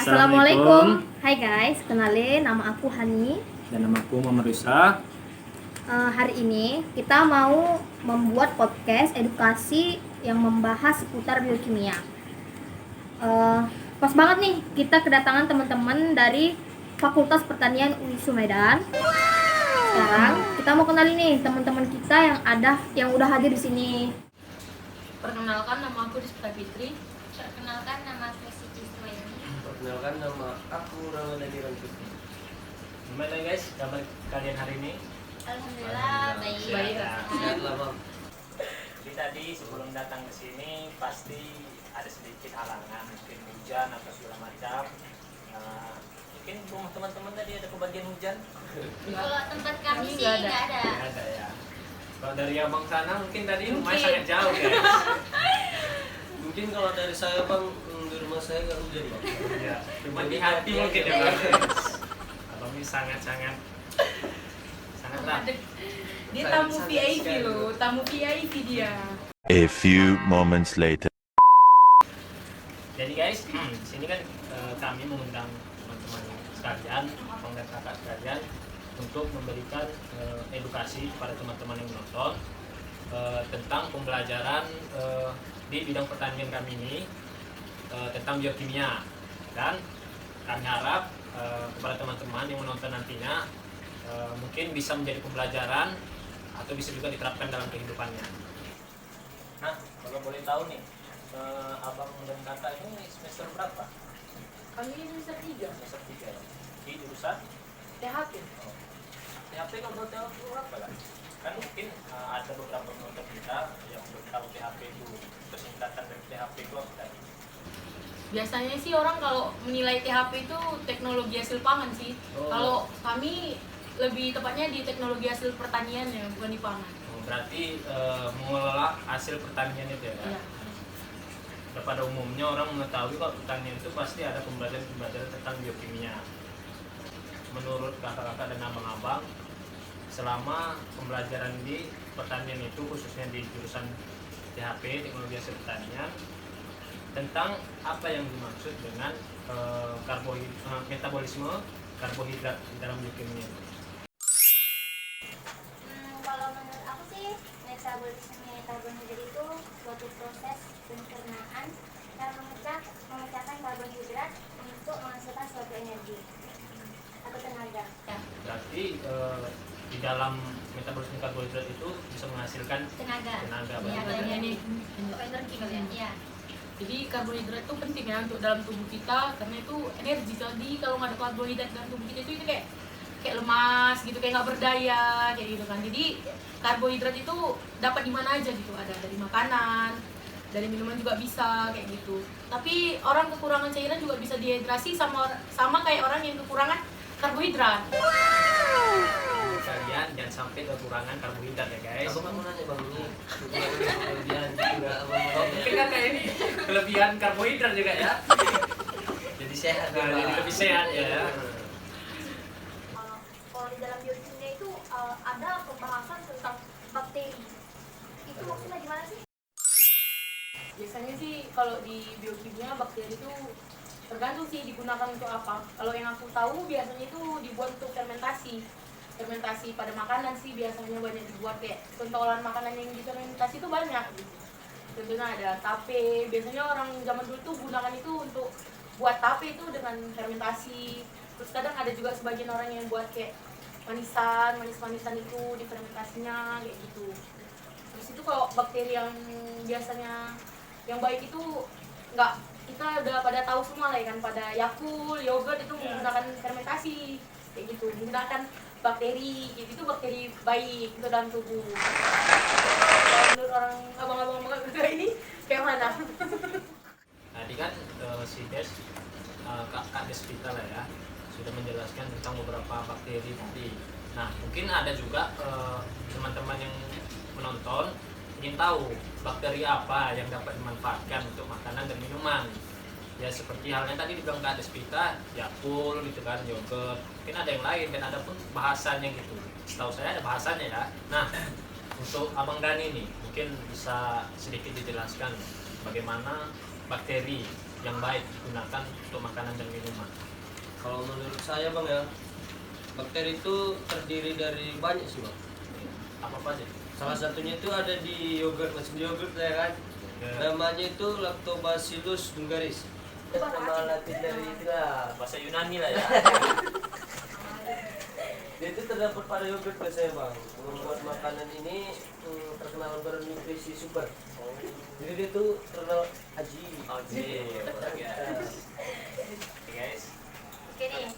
Assalamualaikum. Hai guys, kenalin nama aku Hani. Dan nama aku Muhammad Rizra. Hari ini kita mau membuat podcast edukasi yang membahas seputar biokimia. Pas banget nih kita kedatangan teman-teman dari Fakultas Pertanian UI Medan. Sekarang kita mau kenalin nih teman-teman kita yang udah hadir di sini. Perkenalkan, nama aku Rizka Fitri. Perkenalkan, nama aku Siti Suwaini. Perkenalkan, nama aku Ramadhani Rangkuti. Gimana guys, kabar kalian hari ini? Alhamdulillah baik. Baik. Sehat lah bang. Jadi tadi sebelum datang ke sini pasti ada sedikit halangan, mungkin hujan atau segala macam. Mungkin rumah teman-teman tadi ada kebagian hujan? Kalau tempat kami sih nggak ada. nggak ada. Nggak ada ya. Kalau dari abang sana mungkin tadi rumahnya Mungkin. sangat jauh guys. Mungkin kalau dari saya bang, di rumah saya nggak hujan bang. Ya, cuma di hati mungkin ya bang. Abang ini sangat lah. Dia tamu VIP loh, tamu VIP dia. A few moments later. Jadi guys, di sini kan kami mengundang teman-teman sekalian, abang dan kakak sekalian untuk memberikan edukasi kepada teman-teman yang menonton tentang pembelajaran di bidang pertanian kami ini tentang biokimia, dan kami harap kepada teman-teman yang menonton nantinya mungkin bisa menjadi pembelajaran atau bisa juga diterapkan dalam kehidupannya. Nah, kalau boleh tahu nih, abang dan kakak ini semester berapa? Kami semester 3, Semester 3 ya? Di jurusan THP. THP kalau boleh tahu apa kan? Kan mungkin ada beberapa penonton kita yang belum tahu THP itu, persingkatan dari THP itu apa kan? Biasanya sih orang kalau menilai THP itu teknologi hasil pangan sih. Oh. Kalau kami lebih tepatnya di teknologi hasil pertanian ya, bukan di pangan. Berarti mengelola hasil pertanian itu ya kan? Iya. Pada umumnya orang mengetahui kalau pertanian itu pasti ada pembelajaran tentang biokimia. Menurut kakak-kakak dan abang-abang, selama pembelajaran di pertanian itu khususnya di jurusan THP, teknologi hasil pertanian, tentang apa yang dimaksud dengan metabolisme karbohidrat di dalam biokimia. Kalau menurut aku sih metabolisme karbohidrat itu suatu proses pencernaan yang memecahkan karbohidrat untuk menghasilkan suatu energi atau tenaga. Berarti di dalam metabolisme karbohidrat itu bisa menghasilkan Tenaga. tenaga. Iya, berarti. Iya nih. energi kalian. Iya. Jadi karbohidrat itu penting ya untuk dalam tubuh kita karena itu energi. Jadi kalau nggak ada karbohidrat dalam tubuh kita itu kayak lemas gitu, kayak nggak berdaya kayak gitu kan. Jadi karbohidrat itu dapat di mana aja gitu, ada dari makanan, dari minuman juga bisa kayak gitu. Tapi orang kekurangan cairan juga bisa dehidrasi sama kayak orang yang kekurangan karbohidrat. Kalian jangan sampai kekurangan karbohidrat ya guys. Abang mau nanya bang, ini kelebihan juga abang mau nanya. Mungkin kakak ini kelebihan karbohidrat juga ya. Jadi sehat Nah, Bang. jadi lebih sehat ya. Kalau di dalam biokimia itu ada pembahasan tentang bakteri. Itu maksudnya gimana sih? Biasanya sih kalau di biokimia bakteri itu tergantung sih digunakan untuk apa. Kalau yang aku tahu biasanya itu dibuat untuk fermentasi pada makanan sih, biasanya banyak dibuat kayak pentolan makanan yang difermentasi itu banyak gitu. Contohnya ada tape, biasanya orang zaman dulu tuh gunakan itu untuk buat tape itu dengan fermentasi. Terus kadang ada juga sebagian orang yang buat kayak manis-manisan itu difermentasinya kayak gitu. Terus itu kalau bakteri yang biasanya yang baik itu nggak, kita udah pada tahu semua lah ya kan, pada Yakult, yogurt itu menggunakan fermentasi kayak gitu, menggunakan bakteri, jadi itu bakteri baik itu dalam tubuh. Menurut orang abang-abang ini kayak mana? Tadi kan si Des, Kak Des kita lah ya, sudah menjelaskan tentang beberapa bakteri tadi. Nah, mungkin ada juga teman-teman yang menonton ingin tahu bakteri apa yang dapat dimanfaatkan untuk makanan dan minuman. Ya seperti halnya tadi dibilang Kak Despita, Yakult gitu kan, yogurt. Mungkin ada yang lain dan ada pun bahasanya gitu. Setahu saya ada bahasanya ya. Nah, untuk Abang Dani nih, mungkin bisa sedikit dijelaskan bagaimana bakteri yang baik digunakan untuk makanan dan minuman? Kalau menurut saya bang ya, bakteri itu terdiri dari banyak sih bang. Apa aja? Salah satunya itu ada di yogurt, macam di yogurt ya kan. Namanya itu Lactobacillus bulgaris. Nama latin dari itulah. Bahasa Yunani lah ya. Dia itu terdapat pada yogurt biasanya bang. Membuat makanan ini terkenal bernutrisi super. Jadi dia tuh terkenal aji. Oke, guys. Oke nih,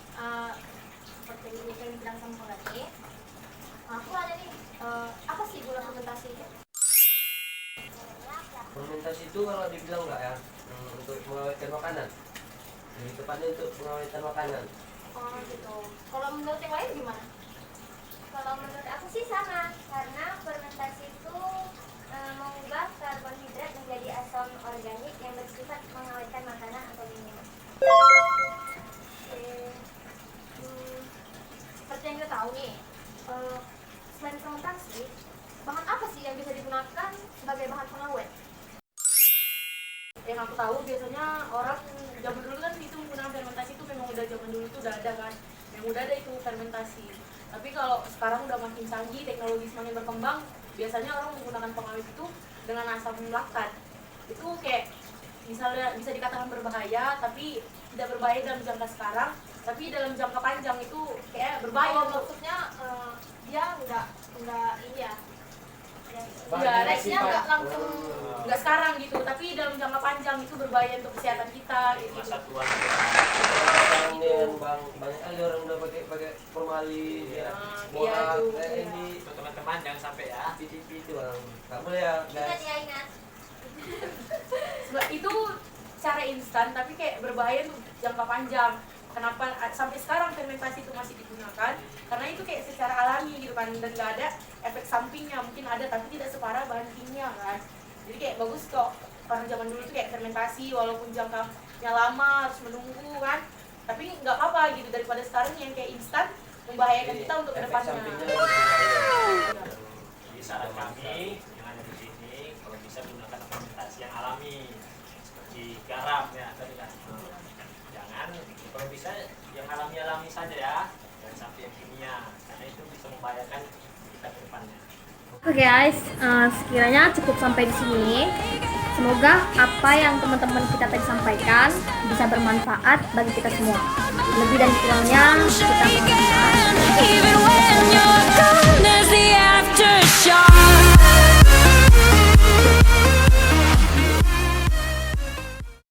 seperti yang dibilang sama Kak Lani, aku ada nih, apa sih gula fermentasi itu? Fermentasi itu kalau dibilang enggak ya, untuk mengawetkan makanan. Lebih tepatnya untuk pengawetan makanan. Oh gitu. Kalau menurut yang lain gimana? Kalau menurut aku sih sama, karena fermentasi itu mengubah karbohidrat menjadi asam organik yang bersifat mengawetkan makanan atau minuman. Seperti yang kita tahu nih, selain fermentasi, bahan apa sih yang bisa digunakan sebagai bahan pengawet? Yang aku tahu biasanya orang zaman dulu kan itu menggunakan fermentasi itu memang udah zaman dulu itu udah ada kan, yang udah ada itu fermentasi. Tapi kalau sekarang udah makin canggih, teknologi semakin berkembang, biasanya orang menggunakan pengawet itu dengan asam laktat. Itu kayak misalnya bisa dikatakan berbahaya, tapi tidak berbahaya dalam jangka sekarang, tapi dalam jangka panjang itu kayak berbahaya. Oh, maksudnya dia nggak ini ya? Iya, Efeknya nggak langsung. nggak sekarang gitu, tapi dalam jangka panjang itu berbahaya untuk kesehatan kita gitu. Masa tua. Sekarang nih kan bang, banyak kali orang udah pakai formalin ya. Iya tuh. Ini Untuk teman-teman jangan sampai ya. PTP itu bang, nggak boleh ya Ingat guys. ya, ingat. Itu cara instan tapi kayak berbahaya untuk jangka panjang. Kenapa sampai sekarang fermentasi itu masih digunakan? Karena itu kayak secara alami gitu kan, dan nggak ada efek sampingnya. Mungkin ada tapi tidak separah bahan kimia kan. Jadi kayak bagus kok orang zaman dulu tuh kayak fermentasi walaupun jangkanya lama harus menunggu kan. Tapi nggak apa-apa gitu daripada sekarang yang kayak instan membahayakan kita untuk Efek kedepannya. sampingnya lebih bahaya. Jadi saran kami yang ada di sini kalau bisa gunakan fermentasi yang alami seperti garam ya tadi kan. Jangan kalau bisa yang alami saja ya, jangan sampai yang kimia karena itu bisa membahayakan kita ke depannya. Oke guys, sekiranya cukup sampai di sini. Semoga apa yang teman-teman kita tadi sampaikan bisa bermanfaat bagi kita semua. Lebih dan kurangnya kita mohon maaf. Even when you're gone, there's the aftershock.